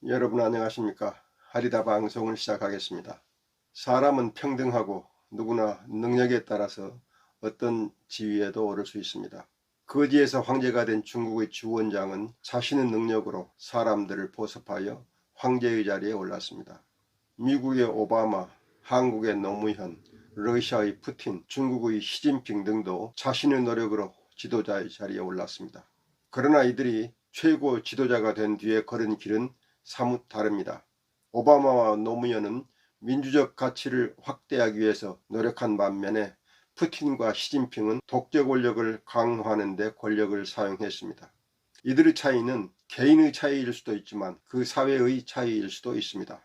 여러분 안녕하십니까? 하리다 방송을 시작하겠습니다. 사람은 평등하고 누구나 능력에 따라서 어떤 지위에도 오를 수 있습니다. 거지에서 황제가 된 중국의 주원장은 자신의 능력으로 사람들을 보습하여 황제의 자리에 올랐습니다. 미국의 오바마, 한국의 노무현, 러시아의 푸틴, 중국의 시진핑 등도 자신의 노력으로 지도자의 자리에 올랐습니다. 그러나 이들이 최고 지도자가 된 뒤에 걸은 길은 사뭇 다릅니다. 오바마와 노무현은 민주적 가치를 확대하기 위해서 노력한 반면에 푸틴과 시진핑은 독재 권력을 강화하는 데 권력을 사용했습니다. 이들의 차이는 개인의 차이일 수도 있지만 그 사회의 차이일 수도 있습니다.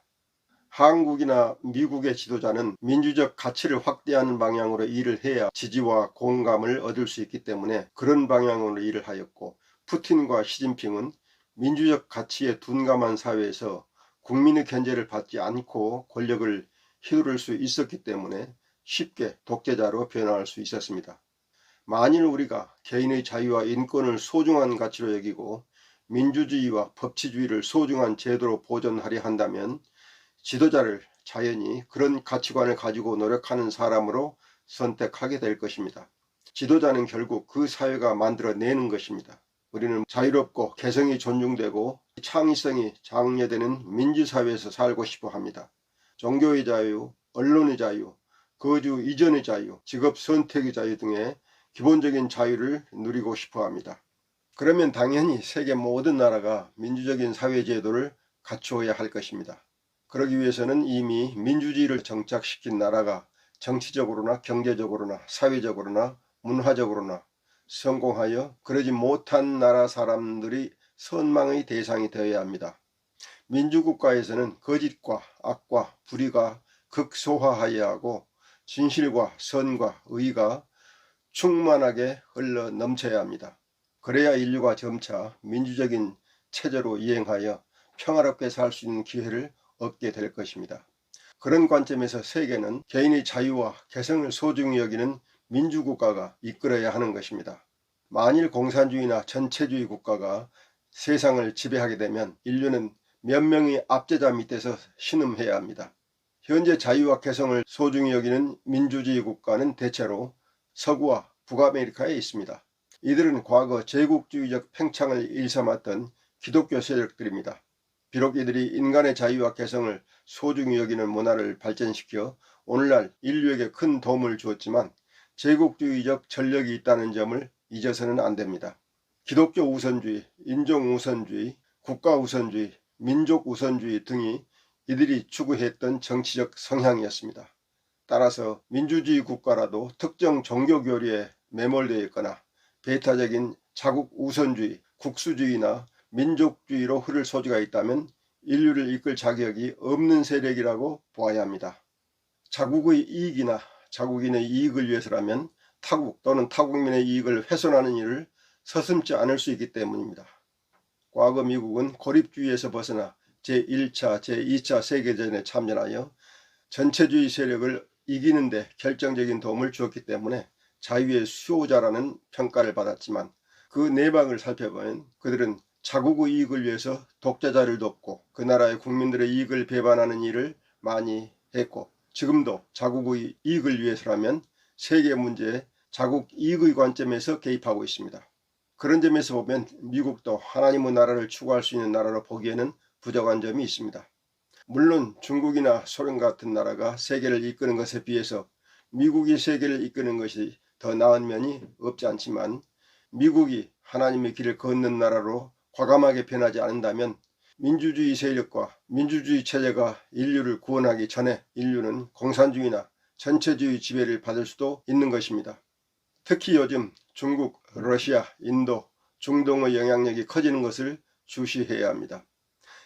한국이나 미국의 지도자는 민주적 가치를 확대하는 방향으로 일을 해야 지지와 공감을 얻을 수 있기 때문에 그런 방향으로 일을 하였고, 푸틴과 시진핑은 민주적 가치에 둔감한 사회에서 국민의 견제를 받지 않고 권력을 휘두를 수 있었기 때문에 쉽게 독재자로 변화할 수 있었습니다. 만일 우리가 개인의 자유와 인권을 소중한 가치로 여기고 민주주의와 법치주의를 소중한 제도로 보존하려 한다면 지도자를 자연히 그런 가치관을 가지고 노력하는 사람으로 선택하게 될 것입니다. 지도자는 결국 그 사회가 만들어내는 것입니다. 우리는 자유롭고 개성이 존중되고 창의성이 장려되는 민주사회에서 살고 싶어 합니다. 종교의 자유, 언론의 자유, 거주 이전의 자유, 직업 선택의 자유 등의 기본적인 자유를 누리고 싶어 합니다. 그러면 당연히 세계 모든 나라가 민주적인 사회제도를 갖추어야 할 것입니다. 그러기 위해서는 이미 민주주의를 정착시킨 나라가 정치적으로나 경제적으로나 사회적으로나 문화적으로나 성공하여 그러지 못한 나라 사람들이 선망의 대상이 되어야 합니다. 민주국가에서는 거짓과 악과 불의가 극소화하여야 하고 진실과 선과 의가 충만하게 흘러 넘쳐야 합니다. 그래야 인류가 점차 민주적인 체제로 이행하여 평화롭게 살 수 있는 기회를 얻게 될 것입니다. 그런 관점에서 세계는 개인의 자유와 개성을 소중히 여기는 민주국가가 이끌어야 하는 것입니다. 만일 공산주의나 전체주의 국가가 세상을 지배하게 되면 인류는 몇 명의 압제자 밑에서 신음해야 합니다. 현재 자유와 개성을 소중히 여기는 민주주의 국가는 대체로 서구와 북아메리카에 있습니다. 이들은 과거 제국주의적 팽창을 일삼았던 기독교 세력들입니다. 비록 이들이 인간의 자유와 개성을 소중히 여기는 문화를 발전시켜 오늘날 인류에게 큰 도움을 주었지만 제국주의적 전력이 있다는 점을 잊어서는 안 됩니다. 기독교 우선주의, 인종 우선주의, 국가 우선주의, 민족 우선주의 등이 이들이 추구했던 정치적 성향이었습니다. 따라서 민주주의 국가라도 특정 종교 교리에 매몰되어 있거나 배타적인 자국 우선주의, 국수주의나 민족주의로 흐를 소지가 있다면 인류를 이끌 자격이 없는 세력이라고 보아야 합니다. 자국의 이익이나 자국인의 이익을 위해서라면 타국 또는 타국민의 이익을 훼손하는 일을 서슴지 않을 수 있기 때문입니다. 과거 미국은 고립주의에서 벗어나 제1차, 제2차 세계대전에 참전하여 전체주의 세력을 이기는 데 결정적인 도움을 주었기 때문에 자유의 수호자라는 평가를 받았지만 그 내막을 살펴보면 그들은 자국의 이익을 위해서 독재자를 돕고 그 나라의 국민들의 이익을 배반하는 일을 많이 했고, 지금도 자국의 이익을 위해서라면 세계 문제에 자국 이익의 관점에서 개입하고 있습니다. 그런 점에서 보면 미국도 하나님의 나라를 추구할 수 있는 나라로 보기에는 부족한 점이 있습니다. 물론 중국이나 소련 같은 나라가 세계를 이끄는 것에 비해서 미국이 세계를 이끄는 것이 더 나은 면이 없지 않지만, 미국이 하나님의 길을 걷는 나라로 과감하게 변하지 않는다면 민주주의 세력과 민주주의 체제가 인류를 구원하기 전에 인류는 공산주의나 전체주의 지배를 받을 수도 있는 것입니다. 특히 요즘 중국, 러시아, 인도, 중동의 영향력이 커지는 것을 주시해야 합니다.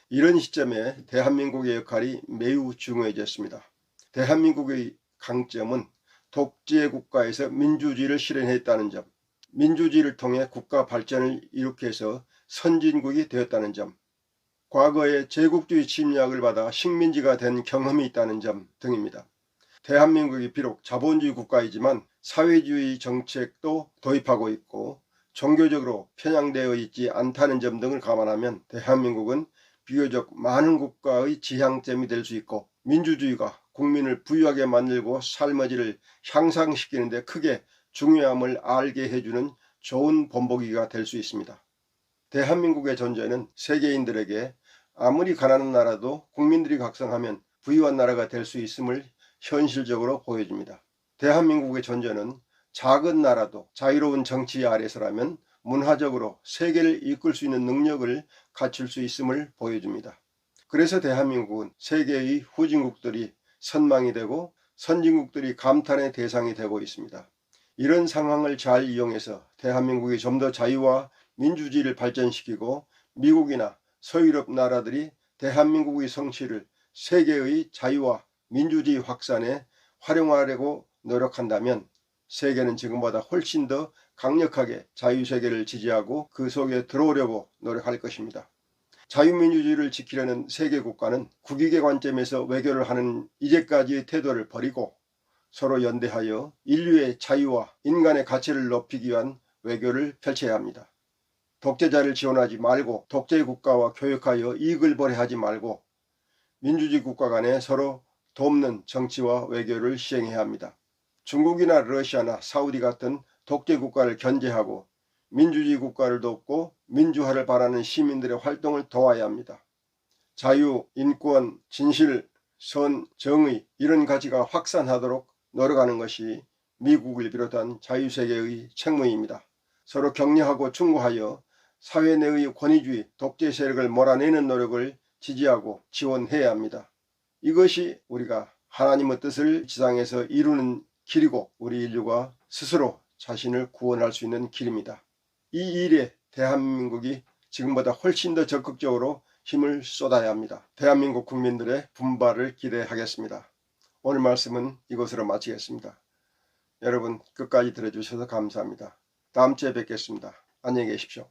이런 시점에 대한민국의 역할이 매우 중요해졌습니다. 대한민국의 강점은 독재 국가에서 민주주의를 실현했다는 점, 민주주의를 통해 국가 발전을 일으켜서 선진국이 되었다는 점, 과거에 제국주의 침략을 받아 식민지가 된 경험이 있다는 점 등입니다. 대한민국이 비록 자본주의 국가이지만 사회주의 정책도 도입하고 있고 종교적으로 편향되어 있지 않다는 점 등을 감안하면 대한민국은 비교적 많은 국가의 지향점이 될 수 있고, 민주주의가 국민을 부유하게 만들고 삶의 질을 향상시키는 데 크게 중요함을 알게 해주는 좋은 본보기가 될 수 있습니다. 대한민국의 존재는 세계인들에게 아무리 가난한 나라도 국민들이 각성하면 부유한 나라가 될 수 있음을 현실적으로 보여줍니다. 대한민국의 존재는 작은 나라도 자유로운 정치 아래서라면 문화적으로 세계를 이끌 수 있는 능력을 갖출 수 있음을 보여줍니다. 그래서 대한민국은 세계의 후진국들이 선망이 되고 선진국들이 감탄의 대상이 되고 있습니다. 이런 상황을 잘 이용해서 대한민국이 좀 더 자유와 민주주의를 발전시키고 미국이나 서유럽 나라들이 대한민국의 성취를 세계의 자유와 민주주의 확산에 활용하려고 노력한다면 세계는 지금보다 훨씬 더 강력하게 자유세계를 지지하고 그 속에 들어오려고 노력할 것입니다. 자유민주주의를 지키려는 세계 국가는 국익의 관점에서 외교를 하는 이제까지의 태도를 버리고 서로 연대하여 인류의 자유와 인간의 가치를 높이기 위한 외교를 펼쳐야 합니다. 독재자를 지원하지 말고 독재 국가와 교역하여 이익을 벌해하지 말고 민주주의 국가 간에 서로 돕는 정치와 외교를 시행해야 합니다. 중국이나 러시아나 사우디 같은 독재 국가를 견제하고 민주주의 국가를 돕고 민주화를 바라는 시민들의 활동을 도와야 합니다. 자유, 인권, 진실, 선, 정의 이런 가치가 확산하도록 노력하는 것이 미국을 비롯한 자유세계의 책무입니다. 서로 격려하고 충고하여 사회 내의 권위주의, 독재 세력을 몰아내는 노력을 지지하고 지원해야 합니다. 이것이 우리가 하나님의 뜻을 지상에서 이루는 길이고 우리 인류가 스스로 자신을 구원할 수 있는 길입니다. 이 일에 대한민국이 지금보다 훨씬 더 적극적으로 힘을 쏟아야 합니다. 대한민국 국민들의 분발을 기대하겠습니다. 오늘 말씀은 이것으로 마치겠습니다. 여러분 끝까지 들어주셔서 감사합니다. 다음 주에 뵙겠습니다. 안녕히 계십시오.